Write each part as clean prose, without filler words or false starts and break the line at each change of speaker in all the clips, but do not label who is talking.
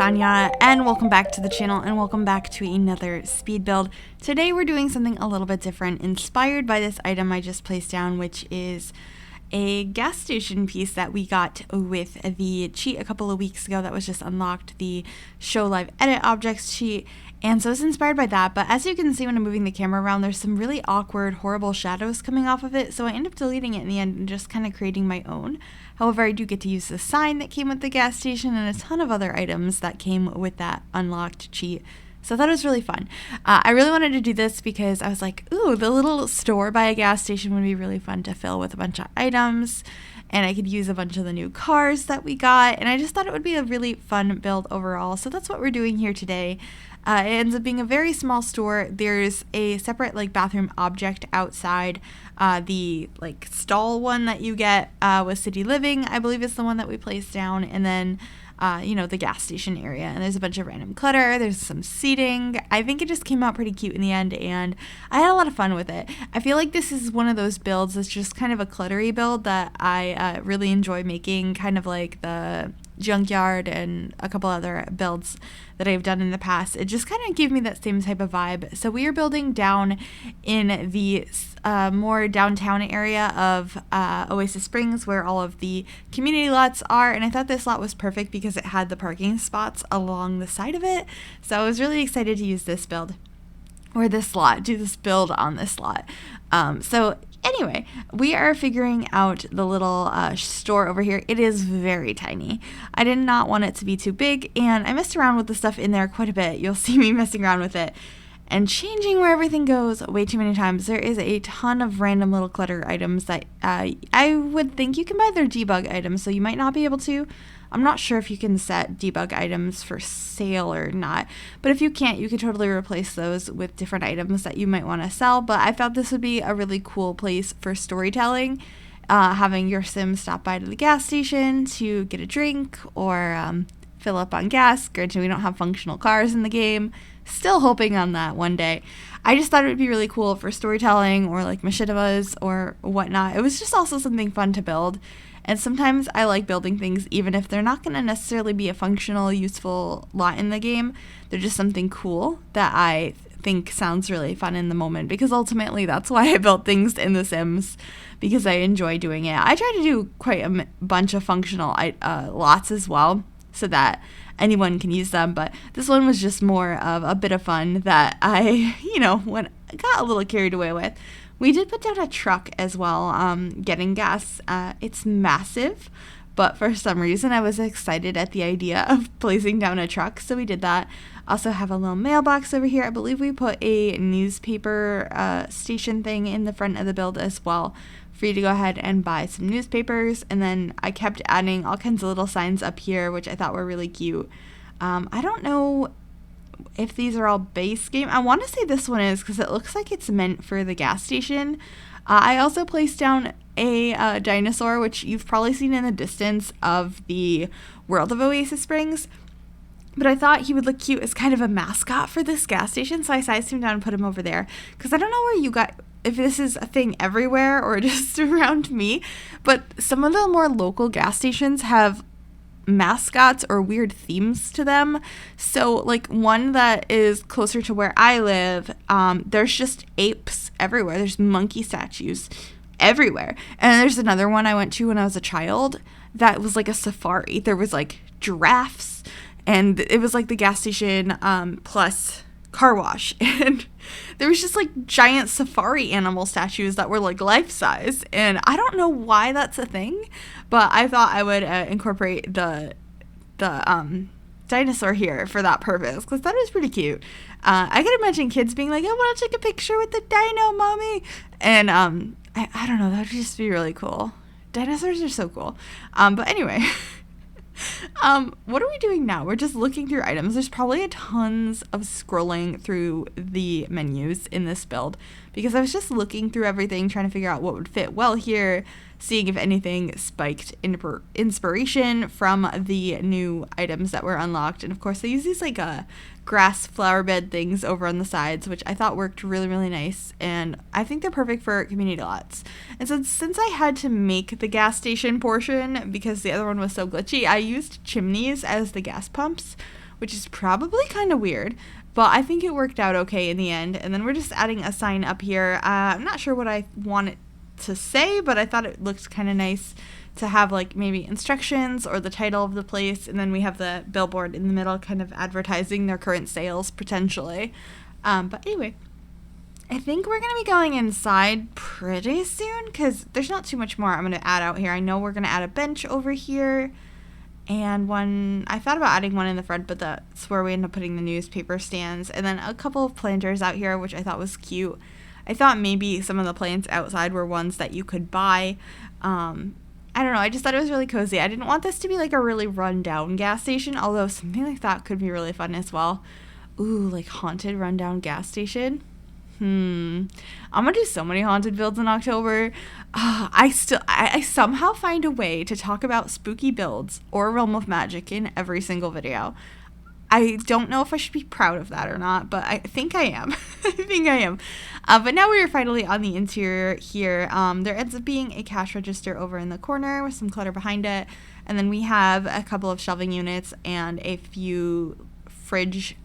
Anya, and welcome back to the channel, and welcome back to another speed build. Today we're doing something a little bit different, inspired by this item I just placed down, which is a gas station piece that we got with the cheat a couple of weeks ago that was just unlocked, the show live edit objects cheat. And so it's inspired by that, but as you can see when I'm moving the camera around, there's some really awkward, horrible shadows coming off of it, so I end up deleting it in the end and just kind of creating my own. However, I do get to use the sign that came with the gas station and a ton of other items that came with that unlocked cheat. So I thought it was really fun. I really wanted to do this because I was like, ooh, the little store by a gas station would be really fun to fill with a bunch of items, and I could use a bunch of the new cars that we got, and I just thought it would be a really fun build overall. So that's what we're doing here today. It ends up being a very small store. There's a separate bathroom object outside. The stall one that you get with City Living, I believe, is the one that we placed down, and then the gas station area, and there's a bunch of random clutter. There's some seating. I think it just came out pretty cute in the end, and I had a lot of fun with it. I feel like this is one of those builds that's just kind of a cluttery build that I really enjoy making, kind of like the junkyard and a couple other builds that I've done in the past. It just kind of gave me that same type of vibe. So we are building down in the more downtown area of Oasis Springs, where all of the community lots are, and I thought this lot was perfect because it had the parking spots along the side of it. So I was really excited to use this build, or this lot, do this build on this lot. So anyway, we are figuring out the little store over here. It is very tiny. I did not want it to be too big, and I messed around with the stuff in there quite a bit. You'll see me messing around with it and changing where everything goes way too many times. There is a ton of random little clutter items that I would think you can buy their debug items, so you might not be able to. I'm not sure if you can set debug items for sale or not, but if you can't, you could totally replace those with different items that you might want to sell. But I thought this would be a really cool place for storytelling, having your sim stop by to the gas station to get a drink or fill up on gas. Granted, we don't have functional cars in the game. Still hoping on that one day. I just thought it would be really cool for storytelling or like machinimas or whatnot. It was just also something fun to build. And sometimes I like building things even if they're not going to necessarily be a functional, useful lot in the game. They're just something cool that I think sounds really fun in the moment, because ultimately that's why I built things in The Sims, because I enjoy doing it. I try to do quite a bunch of functional lots as well, so that anyone can use them, but this one was just more of a bit of fun that I, got a little carried away with. We did put down a truck as well, getting gas. It's massive, but for some reason I was excited at the idea of placing down a truck, so we did that. Also have a little mailbox over here. I believe we put a newspaper station thing in the front of the build as well, for you to go ahead and buy some newspapers. And then I kept adding all kinds of little signs up here, which I thought were really cute. I don't know if these are all base game. I want to say this one is, because it looks like it's meant for the gas station. I also placed down a dinosaur, which you've probably seen in the distance of the world of Oasis Springs, but I thought he would look cute as kind of a mascot for this gas station, so I sized him down and put him over there, because I don't know where you got, if this is a thing everywhere or just around me, but some of the more local gas stations have mascots or weird themes to them. So like one that is closer to where I live, there's just apes everywhere. There's monkey statues everywhere. And there's another one I went to when I was a child that was like a safari. There was like giraffes, and it was like the gas station plus car wash, and there was just like giant safari animal statues that were like life size, and I don't know why that's a thing, but I thought I would incorporate the dinosaur here for that purpose, because that is pretty cute. I can imagine kids being like, I want to take a picture with the dino, mommy, and I don't know, that would just be really cool. Dinosaurs are so cool. But anyway, what are we doing now? We're just looking through items. There's probably tons of scrolling through the menus in this build, because I was just looking through everything, trying to figure out what would fit well here, seeing if anything spiked inspiration from the new items that were unlocked. And of course, I use these like grass flower bed things over on the sides, which I thought worked really, really nice, and I think they're perfect for community lots. And so since I had to make the gas station portion because the other one was so glitchy, I used chimneys as the gas pumps, which is probably kind of weird, but I think it worked out okay in the end. And then we're just adding a sign up here. I'm not sure what I want it to say, but I thought it looked kind of nice to have like maybe instructions or the title of the place, and then we have the billboard in the middle kind of advertising their current sales potentially. But anyway, I think we're going to be going inside pretty soon because there's not too much more I'm going to add out here. I know we're going to add a bench over here, and I thought about adding one in the front, but that's where we end up putting the newspaper stands, and then a couple of planters out here, which I thought was cute. I thought maybe some of the plants outside were ones that you could buy. I don't know, I just thought it was really cozy. I didn't want this to be like a really run-down gas station, although something like that could be really fun as well. Ooh, like haunted run-down gas station. I'm gonna do so many haunted builds in October. I somehow find a way to talk about spooky builds or Realm of Magic in every single video. I don't know if I should be proud of that or not, but I think I am. But now we are finally on the interior here. There ends up being a cash register over in the corner with some clutter behind it. And then we have a couple of shelving units and a few fridge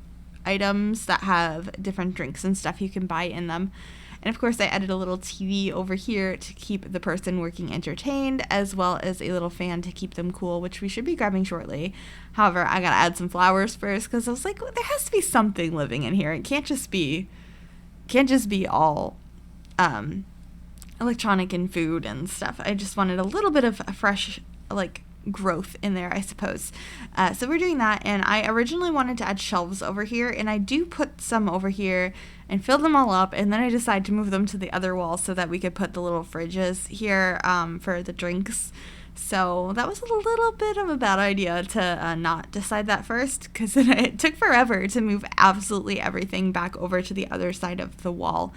items that have different drinks and stuff you can buy in them. And of course I added a little TV over here to keep the person working entertained, as well as a little fan to keep them cool, which we should be grabbing shortly. However, I gotta add some flowers first because I was like, well, there has to be something living in here. It can't just be all electronic and food and stuff. I just wanted a little bit of a fresh like growth in there, I suppose. So we're doing that, and I originally wanted to add shelves over here, and I do put some over here and fill them all up, and then I decided to move them to the other wall so that we could put the little fridges here for the drinks. So that was a little bit of a bad idea to not decide that first, because it took forever to move absolutely everything back over to the other side of the wall.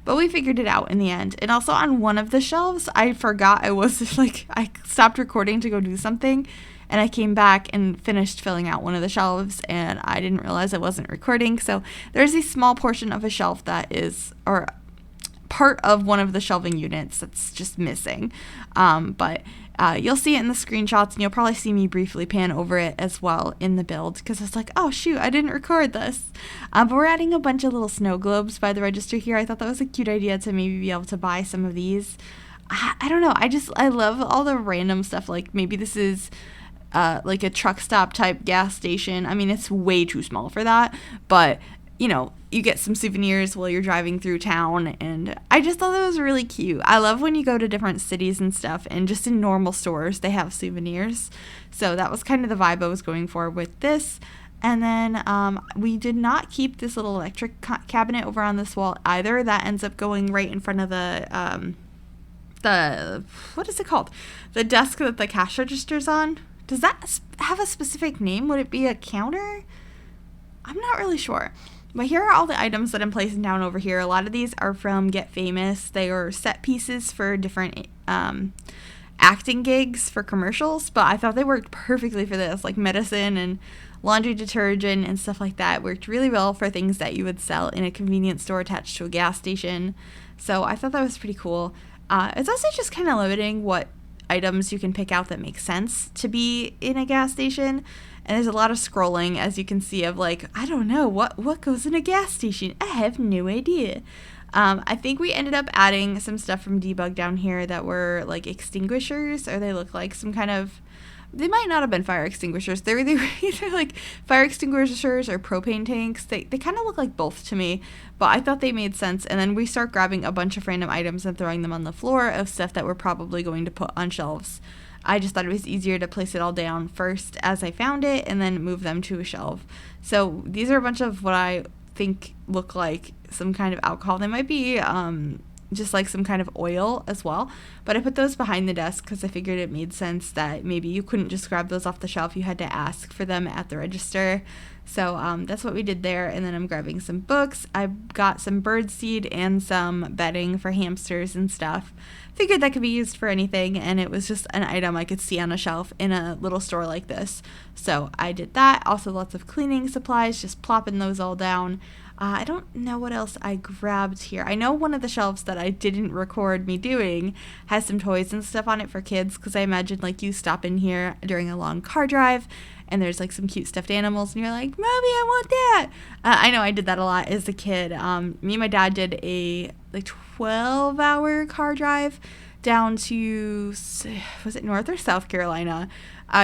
But we figured it out in the end. And also on one of the shelves, I forgot I stopped recording to go do something, and I came back and finished filling out one of the shelves, and I didn't realize I wasn't recording. So there's a small portion of a shelf that is, or part of one of the shelving units that's just missing. But you'll see it in the screenshots, and you'll probably see me briefly pan over it as well in the build, because I was like, oh shoot, I didn't record this. But we're adding a bunch of little snow globes by the register here. I thought that was a cute idea to maybe be able to buy some of these. I don't know, I love all the random stuff. Like maybe this is like a truck stop type gas station. I mean, it's way too small for that, but you know, you get some souvenirs while you're driving through town, and I just thought that was really cute. I love when you go to different cities and stuff, and just in normal stores they have souvenirs. So that was kind of the vibe I was going for with this. And then we did not keep this little electric cabinet over on this wall either. That ends up going right in front of the what is it called? The desk that the cash register's on. Does that have a specific name? Would it be a counter? I'm not really sure. But here are all the items that I'm placing down over here. A lot of these are from Get Famous. They are set pieces for different acting gigs for commercials, but I thought they worked perfectly for this, like medicine and laundry detergent and stuff like that. Worked really well for things that you would sell in a convenience store attached to a gas station. So I thought that was pretty cool. It's also just kind of limiting what items you can pick out that make sense to be in a gas station. And there's a lot of scrolling, as you can see, of like, I don't know, what goes in a gas station? I have no idea. I think we ended up adding some stuff from Debug down here that were like extinguishers, or they look like some kind of, they might not have been fire extinguishers. They were either like fire extinguishers or propane tanks. They kind of look like both to me, but I thought they made sense. And then we start grabbing a bunch of random items and throwing them on the floor of stuff that we're probably going to put on shelves. I just thought it was easier to place it all down first as I found it and then move them to a shelf. So these are a bunch of what I think look like some kind of alcohol. They might be just like some kind of oil as well. But I put those behind the desk because I figured it made sense that maybe you couldn't just grab those off the shelf. You had to ask for them at the register. So that's what we did there. And then I'm grabbing some books. I got some birdseed and some bedding for hamsters and stuff. Figured that could be used for anything, and it was just an item I could see on a shelf in a little store like this. So I did that. Also lots of cleaning supplies, just plopping those all down. I don't know what else I grabbed here. I know one of the shelves that I didn't record me doing has some toys and stuff on it for kids, because I imagine like you stop in here during a long car drive and there's like some cute stuffed animals, and you're like, Mommy, I want that. I know I did that a lot as a kid. Me and my dad did a like 12-hour car drive down to, was it North or South Carolina,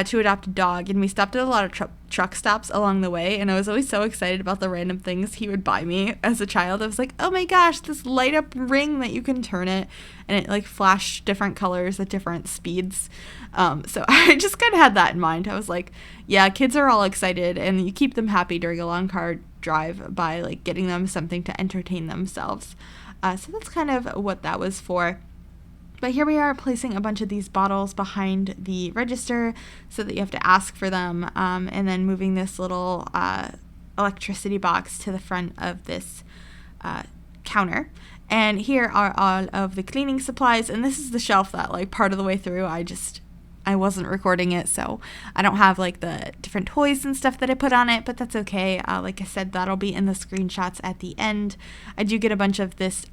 to adopt a dog, and we stopped at a lot of truck stops along the way, and I was always so excited about the random things he would buy me as a child. I was like, oh my gosh, this light up ring that you can turn it, and it like flashed different colors at different speeds. So I just kind of had that in mind. I was like, yeah, kids are all excited, and you keep them happy during a long car drive by like getting them something to entertain themselves. So that's kind of what that was for. But here we are placing a bunch of these bottles behind the register so that you have to ask for them, and then moving this little electricity box to the front of this counter. And here are all of the cleaning supplies, and this is the shelf that like part of the way through I wasn't recording it, so I don't have like the different toys and stuff that I put on it, but that's okay. Like I said, that'll be in the screenshots at the end. I do get a bunch of this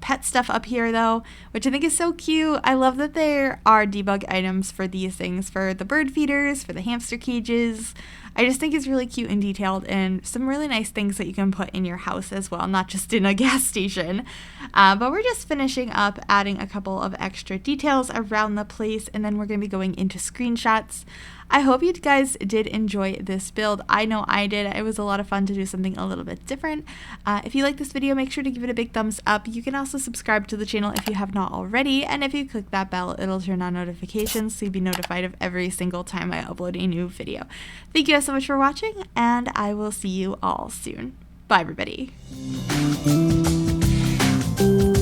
pet stuff up here though, which I think is so cute. I love that there are debug items for these things, for the bird feeders, for the hamster cages. I just think it's really cute and detailed, and some really nice things that you can put in your house as well, not just in a gas station. But we're just finishing up adding a couple of extra details around the place, and then we're going to be going into screenshots. I hope you guys did enjoy this build. I know I did. It was a lot of fun to do something a little bit different. If you like this video, make sure to give it a big thumbs up. You can also subscribe to the channel if you have not already, and if you click that bell, it'll turn on notifications so you'll be notified of every single time I upload a new video. Thank you guys so much for watching, and I will see you all soon. Bye, everybody. Thank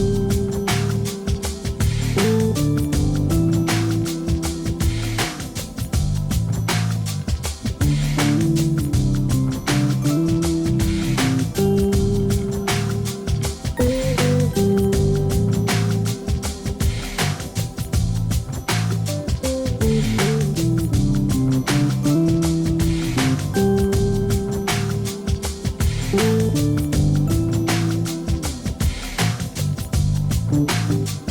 you.